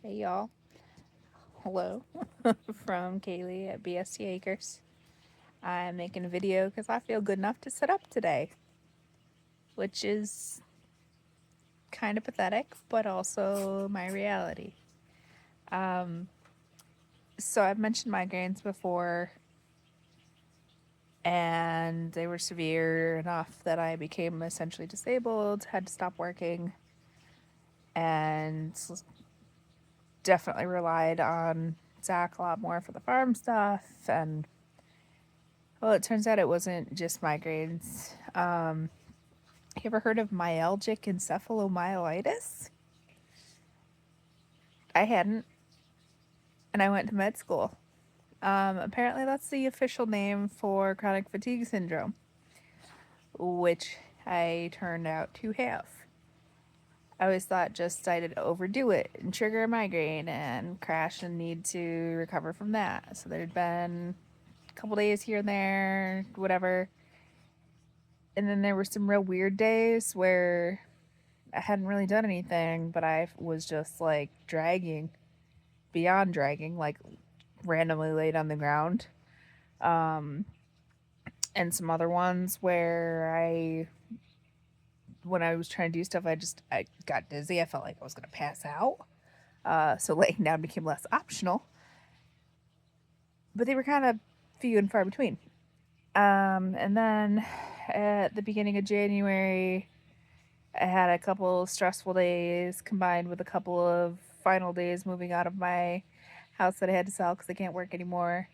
Hey y'all, hello from Kaylee at BST Acres. I'm making a video because I feel good enough to sit up today, which is kind of pathetic, but also my reality. Um, so I've mentioned migraines before, and they were severe enough that I became essentially disabled, had to stop working, and definitely relied on Zach a lot more for the farm stuff. And well, it turns out it wasn't just migraines. You ever heard of myalgic encephalomyelitis? I hadn't, and I went to med school. Apparently, that's the official name for chronic fatigue syndrome, which I turned out to have. I always thought just I did overdo it and trigger a migraine and crash and need to recover from that. So there'd been a couple days here and there, whatever. And then there were some real weird days where I hadn't really done anything, but I was just like dragging, beyond dragging, like randomly laid on the ground. Um, and some other ones where when I was trying to do stuff, I got dizzy. I felt like I was gonna pass out. So laying down became less optional. But they were kind of few and far between. And then at the beginning of January, I had a couple stressful days combined with a couple of final days moving out of my house that I had to sell because I can't work anymore.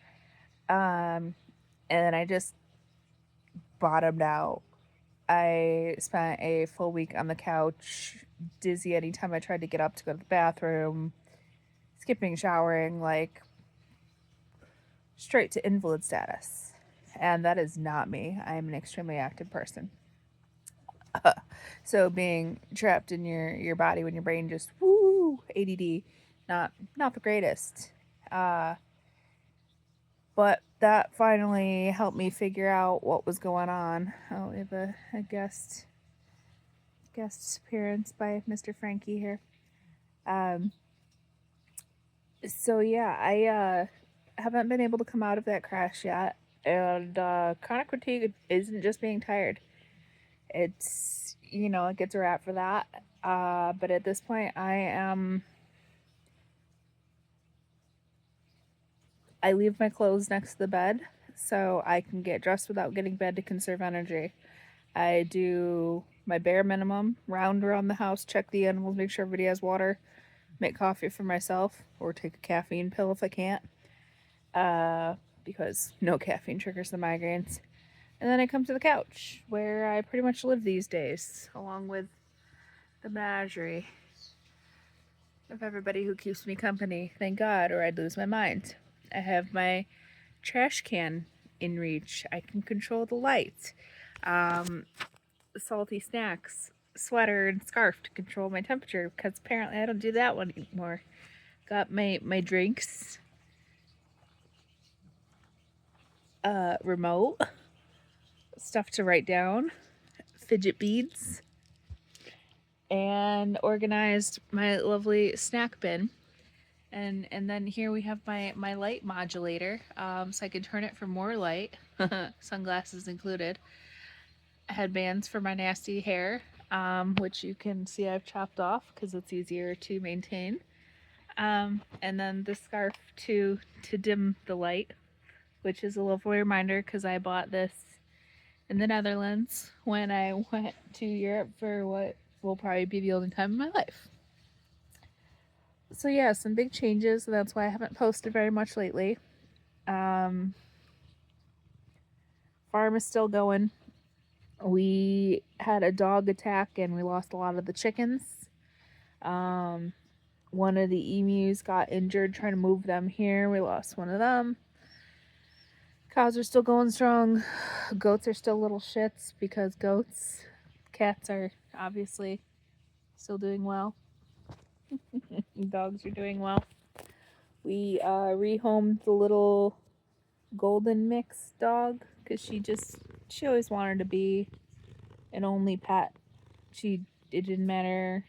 And then I just bottomed out. I spent a full week on the couch, dizzy anytime I tried to get up to go to the bathroom, skipping showering, like straight to invalid status. And that is not me. I am an extremely active person. So being trapped in your body when your brain just woo ADD, not the greatest. Uh, but that finally helped me figure out what was going on. Oh, we have a guest appearance by Mr. Frankie here. Um, so yeah, I haven't been able to come out of that crash yet, and chronic fatigue isn't just being tired. It's it gets a rap for that. But at this point, I leave my clothes next to the bed so I can get dressed without getting bed to conserve energy. I do my bare minimum, round around the house, check the animals, make sure everybody has water, make coffee for myself, or take a caffeine pill if I can't, uh, because no caffeine triggers the migraines. And then I come to the couch, where I pretty much live these days, along with the menagerie of everybody who keeps me company. Thank God, or I'd lose my mind. I have my trash can in reach. I can control the light. Um, Salty snacks, sweater, and scarf to control my temperature because apparently I don't do that one anymore. Got my drinks, remote, stuff to write down, fidget beads, and organized my lovely snack bin. And then here we have my light modulator, so I can turn it for more light, sunglasses included. Headbands for my nasty hair, which you can see I've chopped off because it's easier to maintain. And then the scarf to dim the light, which is a lovely reminder because I bought this in the Netherlands when I went to Europe for what will probably be the only time in my life. So yeah, some big changes. And that's why I haven't posted very much lately. Um, Farm is still going. We had a dog attack and we lost a lot of the chickens. Um, One of the emus got injured trying to move them here. We lost one of them. Cows are still going strong. Goats are still little shits because goats. Cats are obviously still doing well. Dogs are doing well. We rehomed the little golden mix dog because she always wanted to be an only pet. It didn't matter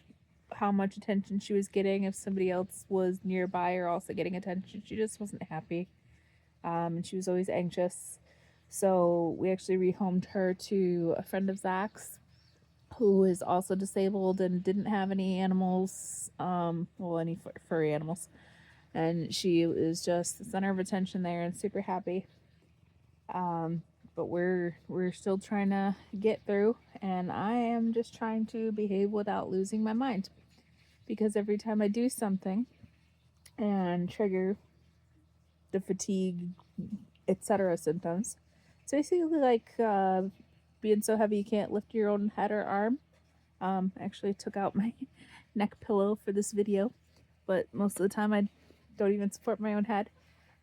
how much attention she was getting if somebody else was nearby or also getting attention. She just wasn't happy. And she was always anxious. So we actually rehomed her to a friend of Zach's who is also disabled and didn't have any animals, any furry animals. And she is just the center of attention there and super happy. But we're still trying to get through, and I am just trying to behave without losing my mind. Because every time I do something and trigger the fatigue, etc. symptoms, it's basically like being so heavy you can't lift your own head or arm. Actually took out my neck pillow for this video, but most of the time I don't even support my own head.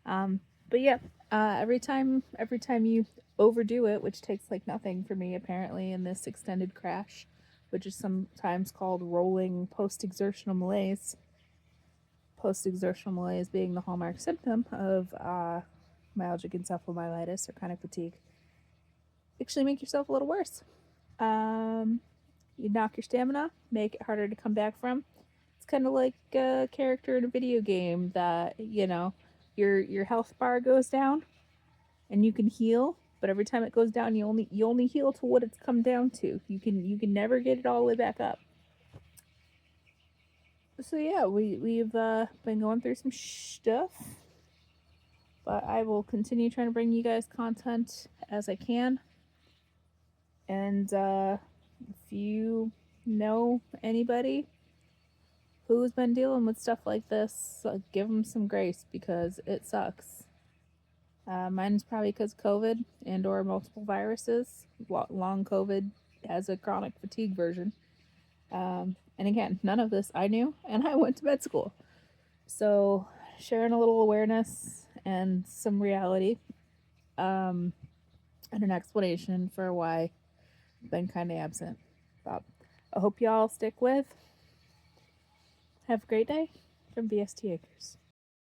But yeah, every time you overdo it, which takes like nothing for me apparently in this extended crash, which is sometimes called rolling post-exertional malaise. Post-exertional malaise being the hallmark symptom of myalgic encephalomyelitis or chronic fatigue. Actually make yourself a little worse. You knock your stamina, make it harder to come back from. It's kind of like a character in a video game that, your health bar goes down and you can heal, but every time it goes down you only heal to what it's come down to. You can never get it all the way back up. So yeah, we've been going through some stuff, but I will continue trying to bring you guys content as I can. And if you know anybody who's been dealing with stuff like this, give them some grace because it sucks. Mine's probably because COVID and or multiple viruses. Long COVID has a chronic fatigue version. And again, none of this I knew, and I went to med school. So sharing a little awareness and some reality, and an explanation for why I've been kind of absent. But I hope y'all stick with. Have a great day from BST Acres.